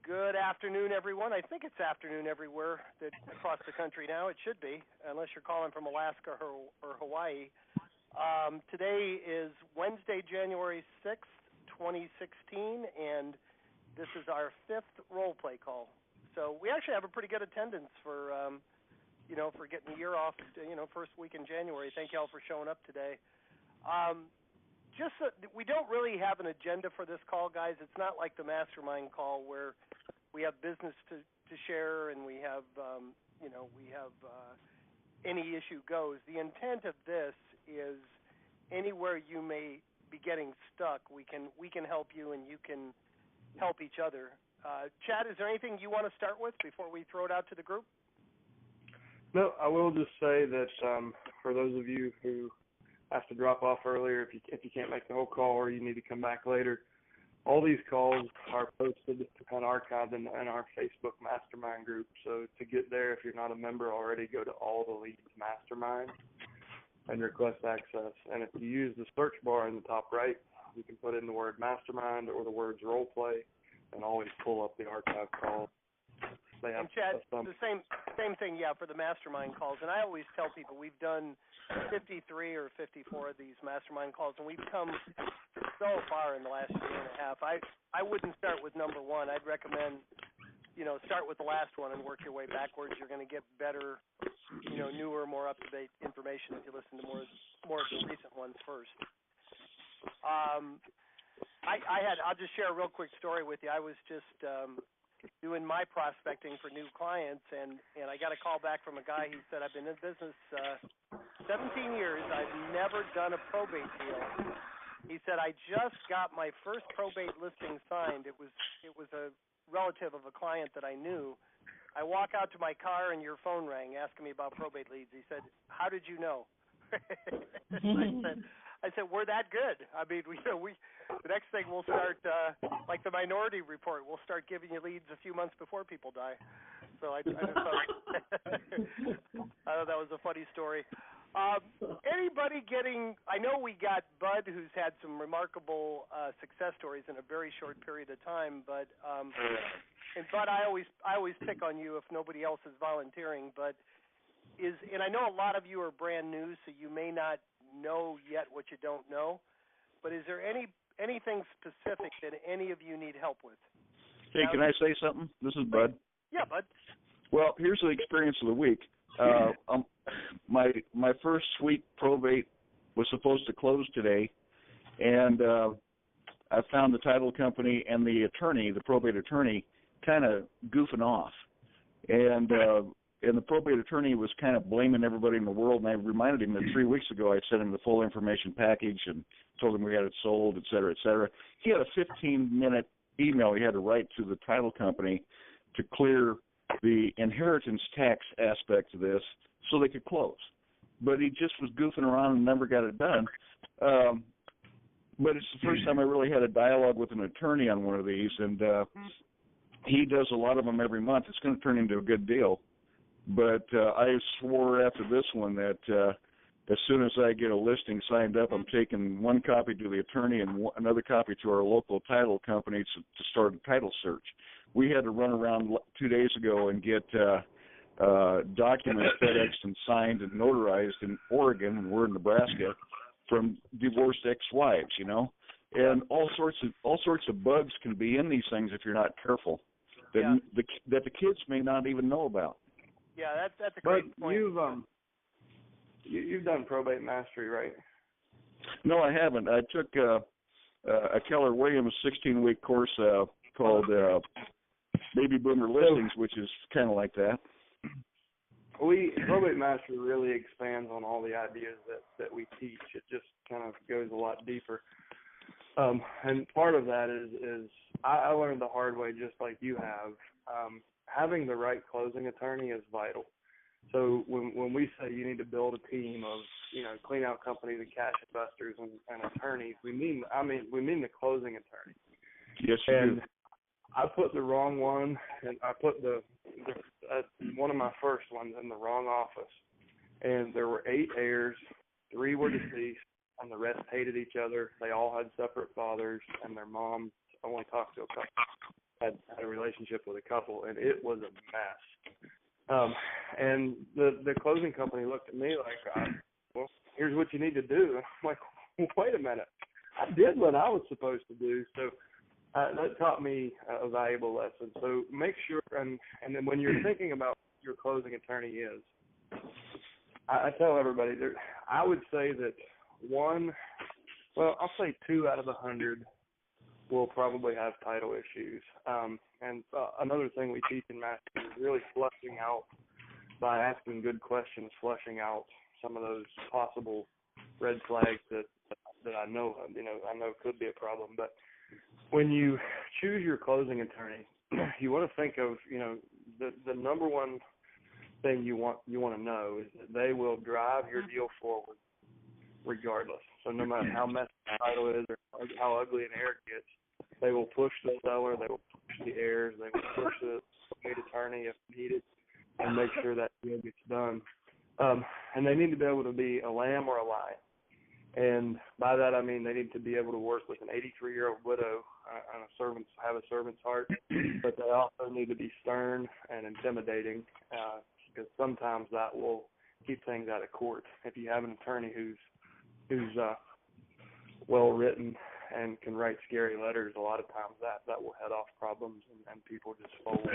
Good afternoon, everyone. I think it's afternoon everywhere across the country now. It should be, unless you're calling from Alaska or Hawaii. Today is Wednesday, January 6th, 2016, and this is our fifth role play call. So we actually have a pretty good attendance for, for getting the year off, first week in January. Thank you all for showing up today. We don't really have an agenda for this call, guys. It's not like the mastermind call where we have business to share and we have any issue goes. The intent of this is anywhere you may be getting stuck, we can help you and you can help each other. Chad, is there anything you want to start with before we throw it out to the group? No, I will just say that for those of you who have to drop off earlier, if you can't make the whole call or you need to come back later, all these calls are posted and archived in our Facebook Mastermind group. So to get there, if you're not a member already, go to All the Leads Mastermind and request access. And if you use the search bar in the top right, you can put in the word Mastermind or the words Role Play and always pull up the archive calls. And Chad, the same thing, for the mastermind calls. And I always tell people we've done 53 or 54 of these mastermind calls, and we've come so far in the last year and a half. I wouldn't start with number one. I'd recommend, start with the last one and work your way backwards. You're going to get better, newer, more up-to-date information if you listen to more of the recent ones first. I'll just share a real quick story with you. I was just doing my prospecting for new clients, and I got a call back from a guy. He said, I've been in business 17 years. I've never done a probate deal. He said, I just got my first probate listing signed. It was a relative of a client that I knew. I walk out to my car and your phone rang asking me about probate leads. He said, how did you know? I said, we're that good. I mean, the next thing we'll start, like the Minority Report, we'll start giving you leads a few months before people die. So I just thought, I thought that was a funny story. Anybody I know we got Bud, who's had some remarkable success stories in a very short period of time, but, and Bud, I always pick on you if nobody else is volunteering, but and I know a lot of you are brand new, so you may not know yet what you don't know, but is there anything specific that any of you need help with? Hey, can I say something? This is Bud. Yeah, Bud. Well, here's the experience of the week. My first suite probate was supposed to close today, and I found the title company and the attorney, the probate attorney, kind of goofing off. And the probate attorney was kind of blaming everybody in the world, and I reminded him that 3 weeks ago I sent him the full information package and told him we had it sold, et cetera, et cetera. He had a 15-minute email he had to write to the title company to clear the inheritance tax aspect of this so they could close. But he just was goofing around and never got it done. But it's the first time I really had a dialogue with an attorney on one of these, and he does a lot of them every month. It's going to turn into a good deal. But I swore after this one that as soon as I get a listing signed up, I'm taking one copy to the attorney and another copy to our local title company to start a title search. We had to run around 2 days ago and get documents FedExed and signed and notarized in Oregon, and we're in Nebraska, from divorced ex-wives, and all sorts of bugs can be in these things if you're not careful that the kids may not even know about. Yeah, that's a great point. You've done Probate Mastery, right? No, I haven't. I took a Keller Williams 16-week course called Baby Boomer Listings, which is kind of like that. Probate Mastery really expands on all the ideas that we teach. It just kind of goes a lot deeper. And part of that is I learned the hard way, just like you have. Having the right closing attorney is vital. So when we say you need to build a team of clean out companies and cash investors and attorneys, we mean the closing attorney. Yes, you do. I put the wrong one, and I put one of my first ones in the wrong office, and there were 8 heirs, 3 were deceased, and the rest hated each other. They all had separate fathers, and their mom only talked to a couple. had a relationship with a couple, and it was a mess. And the closing company looked at me like, well, here's what you need to do. And I'm like, wait a minute. I did what I was supposed to do. So that taught me a valuable lesson. So make sure, and then when you're thinking about what your closing attorney is, I tell everybody, I would say that I'll say 2 out of 100 will probably have title issues. And another thing we teach in Master is really flushing out, by asking good questions, flushing out some of those possible red flags that I know of, I know could be a problem. But when you choose your closing attorney, you want to think of, the number one thing you want to know is that they will drive your deal forward regardless. So no matter how messy the title is or how ugly an heir gets, they will push the seller, they will push the heirs, they will push the probate attorney if needed, and make sure that deal gets done. And they need to be able to be a lamb or a lion. And by that I mean they need to be able to work with an 83-year-old widow and have a servant's heart, but they also need to be stern and intimidating, because sometimes that will keep things out of court. If you have an attorney who's well written and can write scary letters, a lot of times that will head off problems and people just fold.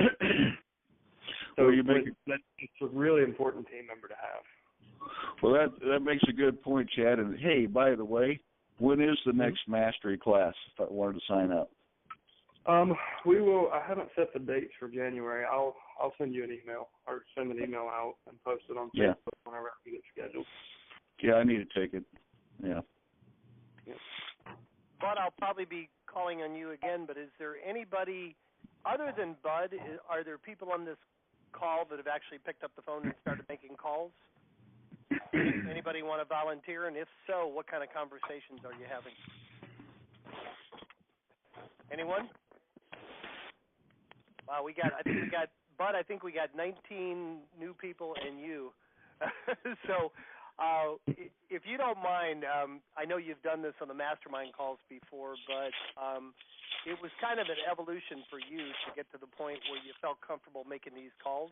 So it's a really important team member to have. Well, that makes a good point, Chad. And hey, by the way, when is the next mastery class if I wanted to sign up? We will. I haven't set the dates for January. I'll send you an email or send an email out and post it on Facebook whenever I get it scheduled. Yeah, I need to take it. Yeah. Bud, I'll probably be calling on you again, but is there anybody other than Bud, are there people on this call that have actually picked up the phone and started making calls? Anybody want to volunteer? And if so, what kind of conversations are you having? Anyone? Wow, Bud, I think we got 19 new people and you. So if you don't mind, I know you've done this on the mastermind calls before, but it was kind of an evolution for you to get to the point where you felt comfortable making these calls.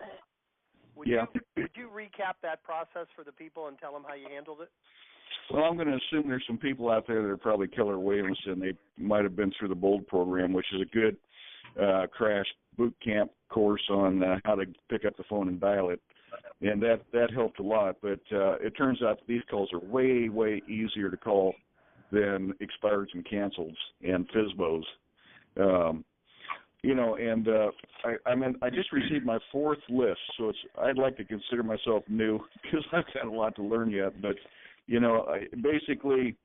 Would you recap that process for the people and tell them how you handled it? Well, I'm going to assume there's some people out there that are probably Keller Williams, and they might have been through the BOLD program, which is a good crash boot camp course on how to pick up the phone and dial it. And that helped a lot. But it turns out that these calls are way, way easier to call than expireds and cancels and FSBOs. I just received my 4th list, so I'd like to consider myself new because I've got a lot to learn yet. But, basically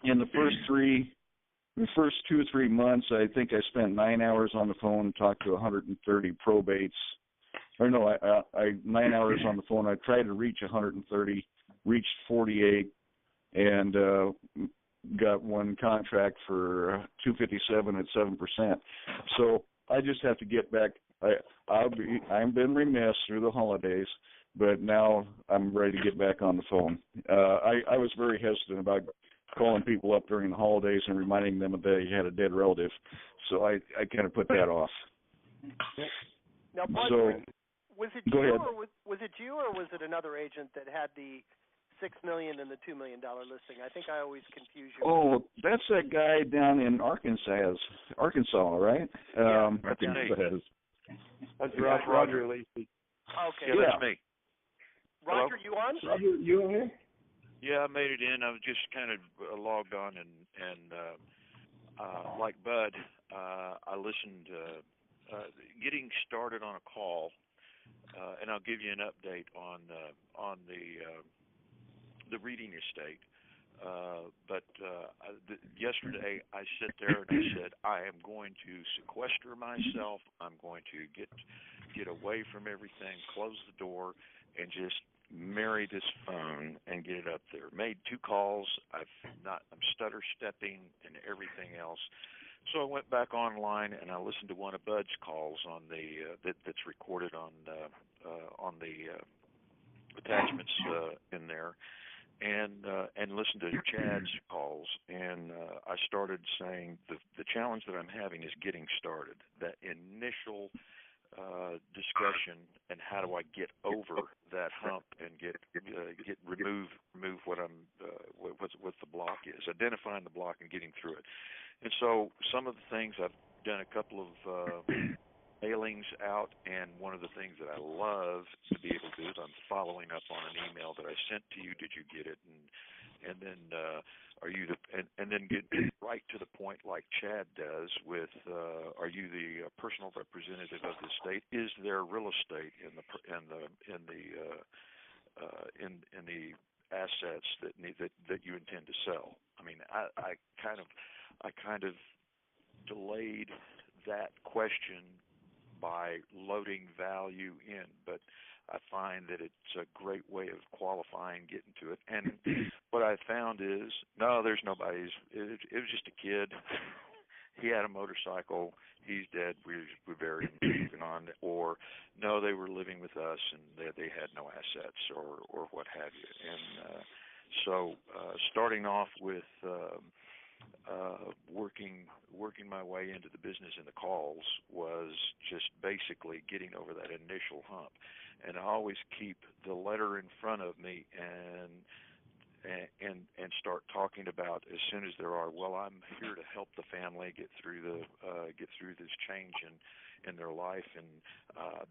in the first 2 or 3 months, I think I spent 9 hours on the phone and talked to 130 probates. Or no, I 9 hours on the phone. I tried to reach 130, reached 48, and got one contract for $257 at 7%. So I just have to get back. I've been remiss through the holidays, but now I'm ready to get back on the phone. I was very hesitant about calling people up during the holidays and reminding them that they had a dead relative, so I kind of put that off. Now, Bud, was it you or was it another agent that had the $6 million and the $2 million listing? I think I always confuse you. Oh, that's that guy down in Arkansas, right? That's me. That's Roger Lacey. Okay. Yeah, that's me. Roger, you on? Roger, you on here? Yeah, I made it in. I was just kind of logged on and like Bud, I listened. Getting started on a call, and I'll give you an update on the reading estate. But yesterday I sat there and I said, I am going to sequester myself. I'm going to get away from everything, close the door, and just marry this phone and get it up there. Made 2 calls. I'm stutter stepping and everything else. So I went back online and I listened to one of Bud's calls on the that's recorded on the attachments in there, and listened to Chad's calls. And I started saying the challenge that I'm having is getting started. That done a couple of mailings out, and one of the things that I love to be able to do is I'm following up on an email that I sent to you. Did you get it? And then are you the and then get right to the point like Chad does with are you the personal representative of the state? Is there real estate in the assets that you intend to sell? I mean, I kind of delayed that question by loading value in, but I find that it's a great way of qualifying, getting to it. And what I found is, no, there's nobody's. It was just a kid. He had a motorcycle. He's dead. We buried him. Moving on. Or no, they were living with us and they had no assets or what have you. And so starting off with working my way into the business and the calls was just basically getting over that initial hump. And I always keep the letter in front of me and start talking about as soon as there are. Well, I'm here to help the family get through this change in their life, and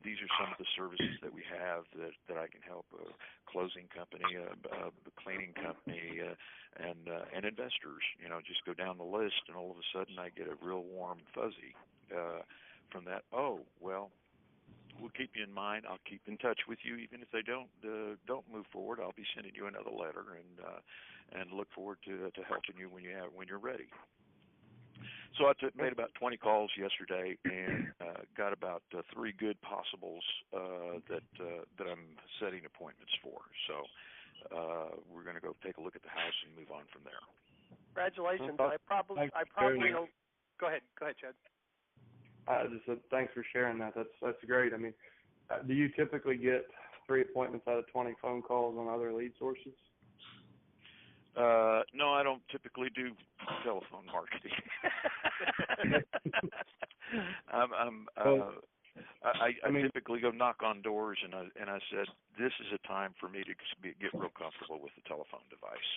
these are some of the services that we have that I can help: a closing company, a cleaning company, and investors. You know, just go down the list, and all of a sudden I get a real warm fuzzy from that. Oh, well, we'll keep you in mind. I'll keep in touch with you, even if they don't move forward. I'll be sending you another letter, and look forward to helping you when you're ready. So I made about 20 calls yesterday, and got about 3 good possibles that I'm setting appointments for. So we're going to go take a look at the house and move on from there. Congratulations. I probably know. Go ahead, Chad. I just said thanks for sharing that. That's great. I mean, do you typically get 3 appointments out of 20 phone calls on other lead sources? No, I don't typically do telephone marketing. I typically go knock on doors, and I said this is a time for me to get real comfortable with the telephone device.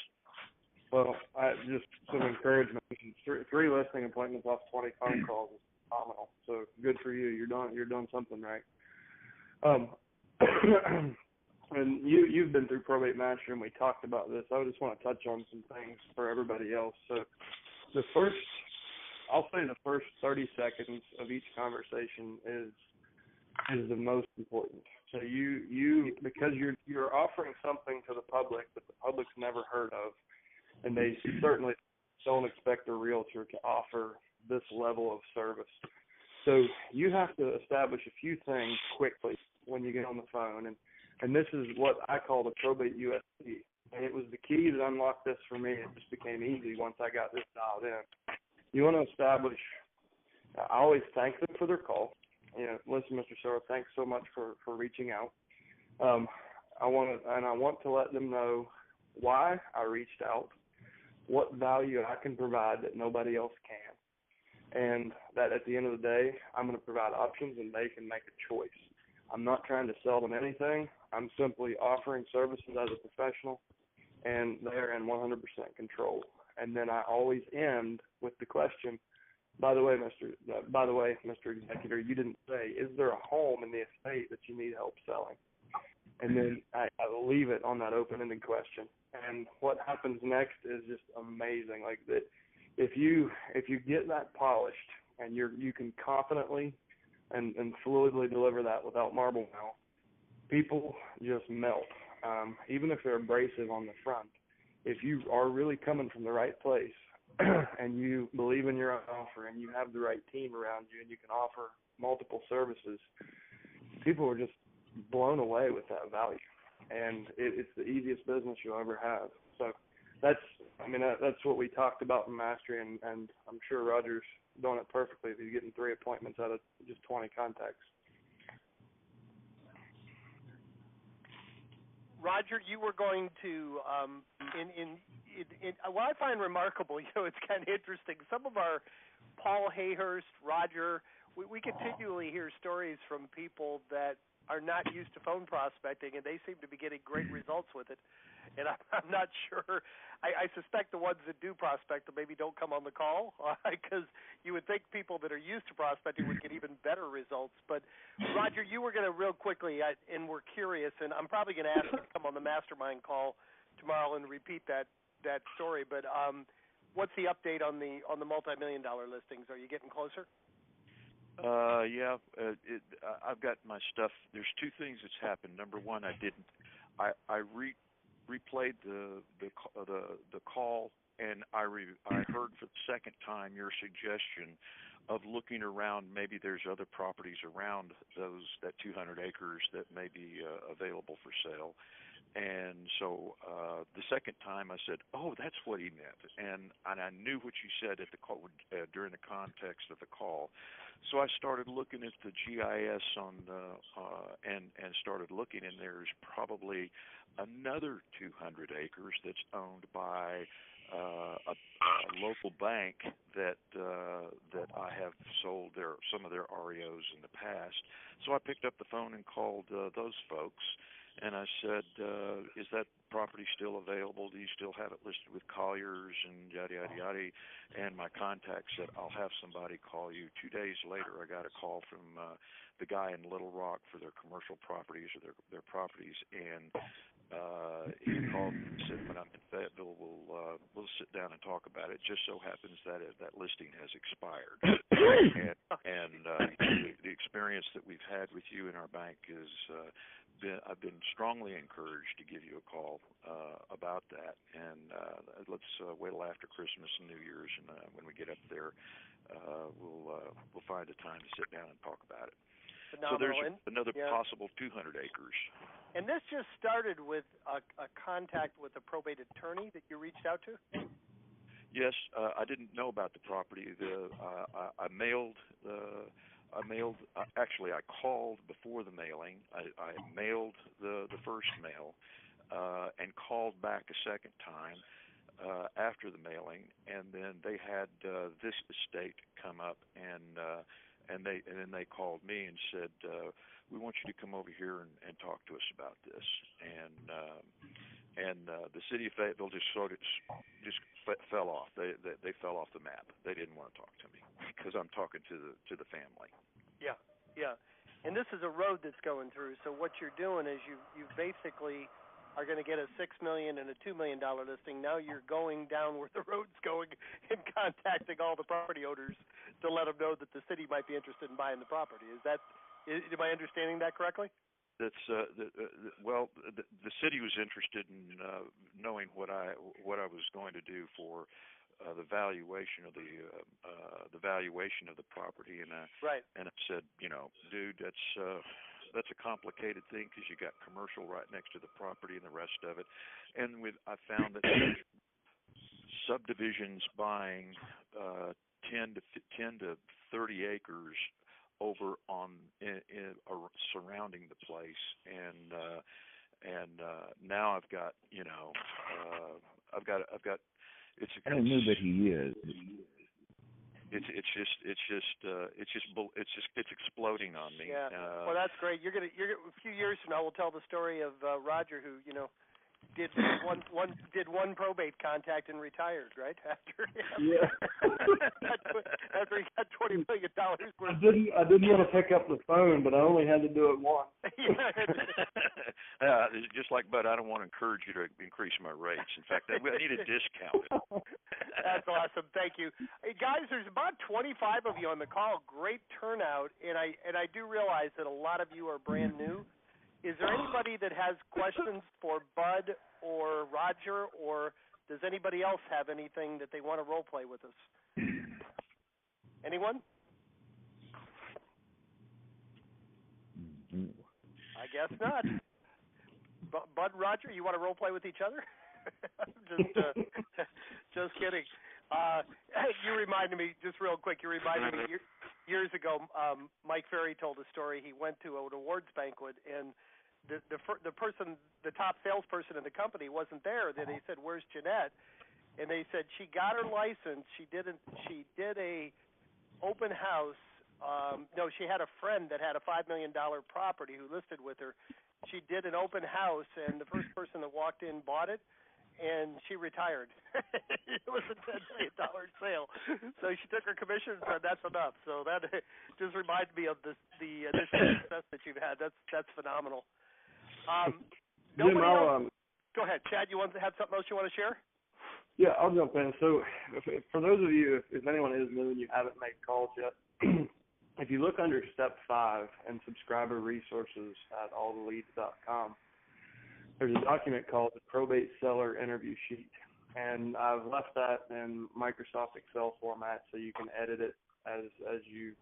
Well, just some encouragement. 3 listing appointments off 20 phone calls is phenomenal. So good for you. You're doing something right. And you've been through Probate Master, and we talked about this. I just want to touch on some things for everybody else. So I'll say the first 30 seconds of each conversation is the most important. So you because you're offering something to the public that the public's never heard of, and they certainly don't expect a realtor to offer this level of service. So you have to establish a few things quickly when you get on the phone, and this is what I call the Probate USP. And it was the key that unlocked this for me. It just became easy once I got this dialed in. You want to establish, I always thank them for their call. You know, listen, Mr. Seller, thanks so much for reaching out. I want to let them know why I reached out, what value I can provide that nobody else can, and that at the end of the day, I'm going to provide options and they can make a choice. I'm not trying to sell them anything. I'm simply offering services as a professional, and they're in 100% control. And then I always end with the question, by the way, Mr. Executor, you didn't say, is there a home in the estate that you need help selling? And then I leave it on that open-ended question. And what happens next is just amazing. Like that, if you get that polished and you can confidently and fluidly deliver that without marble mouth, people just melt. Even if they're abrasive on the front, if you are really coming from the right place and you believe in your own offer and you have the right team around you and you can offer multiple services, people are just blown away with that value. And it's the easiest business you'll ever have. So that's what we talked about in Mastery, and I'm sure Roger's doing it perfectly if he's getting 3 appointments out of just 20 contacts. Roger, you were going to what I find remarkable, it's kind of interesting. Some of our Paul Hayhurst, Roger, we continually hear stories from people that are not used to phone prospecting, and they seem to be getting great results with it. and I'm not sure. I suspect the ones that do prospect maybe don't come on the call because you would think people that are used to prospecting would get even better results. But Roger, you were going to real quickly, and we're curious, and I'm probably going to ask you to come on the mastermind call tomorrow and repeat that story. But what's the update on the multi-million-dollar listings? Are you getting closer? Yeah, I've got my stuff. There's two things that's happened. Number one, I replayed the call, and I heard for the second time your suggestion of looking around. Maybe there's other properties around that 200 acres that may be available for sale. And so the second time I said, "Oh, that's what he meant," and I knew what you said at the call during the context of the call. So I started looking at the GIS on and started looking, and there's probably another 200 acres that's owned by a local bank that I have sold some of their REOs in the past. So I picked up the phone and called those folks. And I said, is that property still available? Do you still have it listed with Colliers and yada, yada, yada? And my contact said, I'll have somebody call you. 2 days later, I got a call from the guy in Little Rock for their commercial properties or their properties. And he called me and said, when I'm in Fayetteville, we'll sit down and talk about it. Just so happens that that listing has expired. and the experience that we've had with you in our bank is I've been strongly encouraged to give you a call about that. And let's wait till after Christmas and New Year's, and when we get up there, we'll find a time to sit down and talk about it. Phenomenal. So there's another possible 200 acres. And this just started with a contact with a probate attorney that you reached out to? Yes, I didn't know about the property. Actually, I called before the mailing. I mailed the first mail and called back a second time after the mailing, and then they had this estate come up, and then they called me and said, we want you to come over here and talk to us about this. And the city of Fayetteville just fell off. They fell off the map. They didn't want to talk to me because I'm talking to the family. Yeah. And this is a road that's going through. So what you're doing is you basically are going to get a $6 million and a $2 million listing. Now you're going down where the road's going and contacting all the property owners to let them know that the city might be interested in buying the property. Am I understanding that correctly? That's well, the city was interested in knowing what I was going to do for the valuation of the valuation of the property, and right. And I said, dude, that's a complicated thing because you got commercial right next to the property and the rest of it, and I found that subdivisions buying 10 to 30 acres over on surrounding the place, and now I've got it's I don't know that he is. It's exploding on me. Yeah. Well, that's great. You're gonna a few years from now we'll tell the story of Roger, who did one probate contact and retired right after he got $20 million worth. I didn't want to pick up the phone, but I only had to do it once. Just like Bud, I don't want to encourage you to increase my rates. In fact, I need a discount. That's awesome. Thank you. Hey, guys, there's about 25 of you on the call. Great turnout, and I do realize that a lot of you are brand new. Is there anybody that has questions for Bud or Roger, or does anybody else have anything that they want to role play with us? Anyone? I guess not. Bud, Roger, you want to role play with each other? Just kidding. You reminded me, just real quick, years ago, Mike Ferry told a story. He went to an awards banquet, and the top salesperson in the company wasn't there. Then he said, "Where's Jeanette?" And they said she got her license. She did a open house. No, she had a friend that had a $5 million property who listed with her, she did an open house, and the first person that walked in bought it, and she retired. It was a $10 million sale. So she took her commission and said, "That's enough." So that just reminds me of the initial success that you've had. That's phenomenal. Jim, Go ahead, Chad. You have something else you want to share? Yeah, I'll jump in. So for those of you, if anyone is new and you haven't made calls yet, if you look under Step 5 and Subscriber Resources at alltheleads.com, there's a document called the Probate Seller Interview Sheet. And I've left that in Microsoft Excel format so you can edit it as you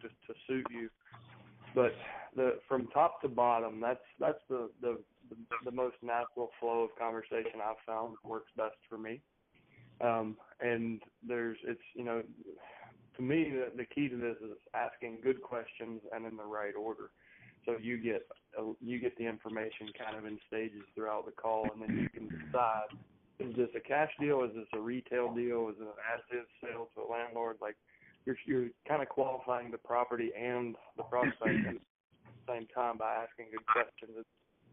just to suit you. But from top to bottom, that's the most natural flow of conversation I've found works best for me. And to me, the key to this is asking good questions and in the right order. So you get the information kind of in stages throughout the call, and then you can decide, is this a cash deal? Is this a retail deal? Is it an as-is sale to a landlord? Like you're kind of qualifying the property and the prospect at the same time by asking good questions.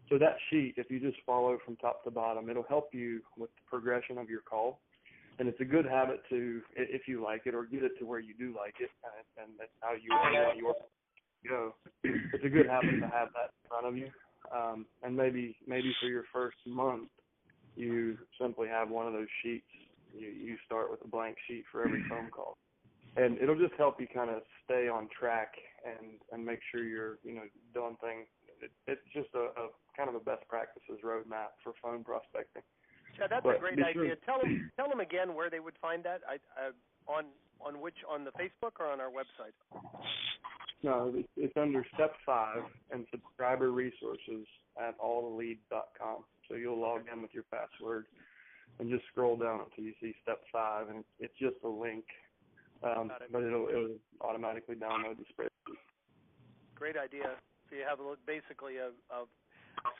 So that sheet, if you just follow from top to bottom, it'll help you with the progression of your call. And it's a good habit to, if you like it, or get it to where you do like it, and that's how you want your go. It's a good habit to have that in front of you. And maybe for your first month, you simply have one of those sheets. You start with a blank sheet for every phone call. And it'll just help you kind of stay on track and make sure you're, doing things. It's just a kind of a best practices roadmap for phone prospecting. Yeah, that's a great idea. Tell them again where they would find that. On the Facebook or on our website? No, it's under Step 5 and Subscriber Resources at alltheleads.com. So you'll log in with your password and just scroll down until you see Step 5, and it's just a link, but it'll automatically download the spreadsheet. Great idea. So you have basically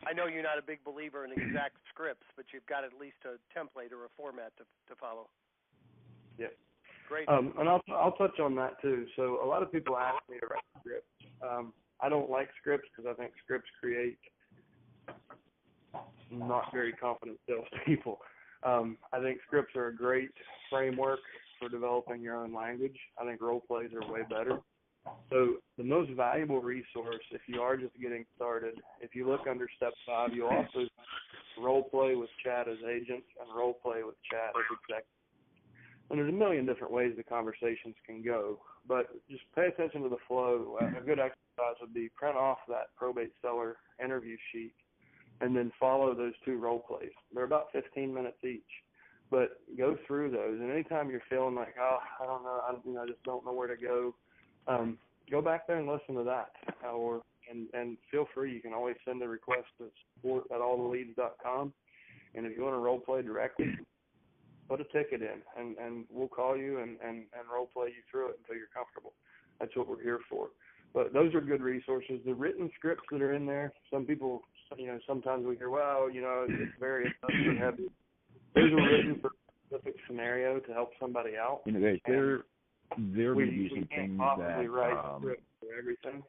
I know you're not a big believer in exact scripts, but you've got at least a template or a format to follow. Yeah. Great. And I'll touch on that too. So a lot of people ask me to write scripts. I don't like scripts because I think scripts create not very confident salespeople. I think scripts are a great framework for developing your own language. I think role plays are way better. So the most valuable resource, if you are just getting started, if you look under Step 5, you'll also role play with Chad as agent and role play with Chad as executive. And there's a million different ways the conversations can go, but just pay attention to the flow. A good exercise would be print off that Probate Seller Interview Sheet and then follow those 2 role plays. They're about 15 minutes each, but go through those. And anytime you're feeling like, I don't know, I just don't know where to go, go back there and listen to that. And feel free. You can always send a request to support at alltheleads.com. And if you want to role play directly, put a ticket in, and we'll call you and role play you through it until you're comfortable. That's what we're here for. But those are good resources. The written scripts that are in there, some people, sometimes we hear, it's very assessment heavy. Those are written for a specific scenario to help somebody out. Guys, they're using things that write scripts for everything.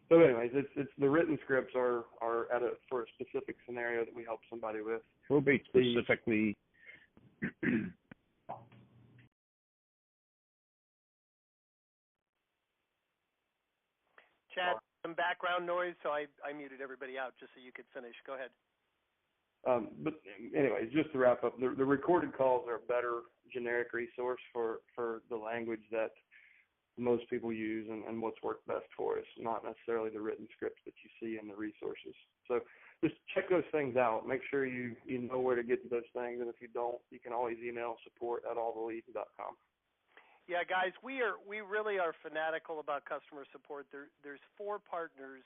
So anyways, it's the written scripts are for a specific scenario that we help somebody with. Probate specifically. Chad, some background noise, so I muted everybody out just so you could finish. Go ahead. But anyways, just to wrap up, the recorded calls are a better generic resource for the language that most people use and what's worked best for us, not necessarily the written scripts that you see in the resources. So just check those things out. Make sure you know where to get to those things, and if you don't, you can always email support@alltheleads.com. Yeah, guys, we really are fanatical about customer support. There's 4 partners,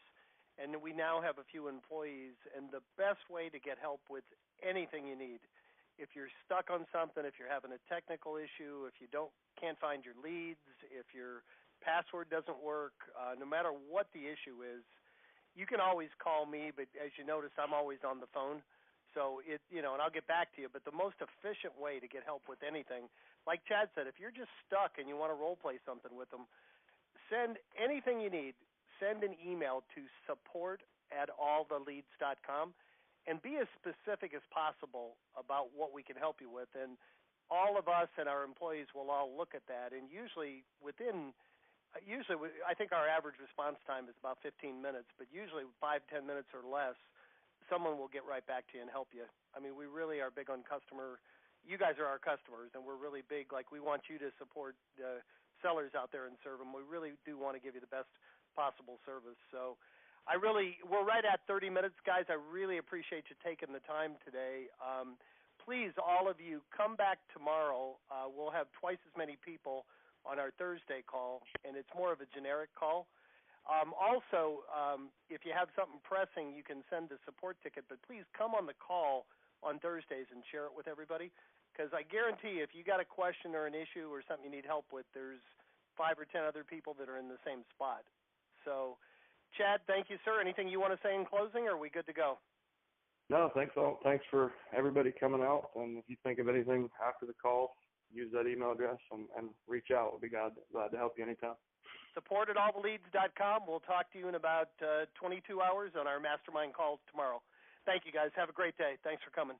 and we now have a few employees, and the best way to get help with anything you need, if you're stuck on something, if you're having a technical issue, if you can't find your leads, if your password doesn't work, no matter what the issue is, you can always call me, but as you notice, I'm always on the phone. So and I'll get back to you, but the most efficient way to get help with anything, like Chad said, if you're just stuck and you want to role play something with them, send anything you need, send an email to support@alltheleads.com and be as specific as possible about what we can help you with. And all of us and our employees will all look at that. And usually I think our average response time is about 15 minutes, but usually 5-10 minutes or less, someone will get right back to you and help you. I mean, we really are big on customer. You guys are our customers, and we're really big. Like, we want you to support sellers out there and serve them. We really do want to give you the best possible service. So we're right at 30 minutes, guys. I really appreciate you taking the time today. Please, all of you, come back tomorrow. We'll have twice as many people on our Thursday call, and it's more of a generic call. Also, if you have something pressing, you can send a support ticket, but please come on the call on Thursdays and share it with everybody, because I guarantee if you got a question or an issue or something you need help with, there's 5 or 10 other people that are in the same spot. So, Chad, thank you, sir. Anything you want to say in closing, or are we good to go? No, thanks for everybody coming out, and if you think of anything after the call, use that email address and reach out. We'll be glad to help you anytime. Support@alltheleads.com. We'll talk to you in about 22 hours on our mastermind call tomorrow. Thank you, guys. Have a great day. Thanks for coming.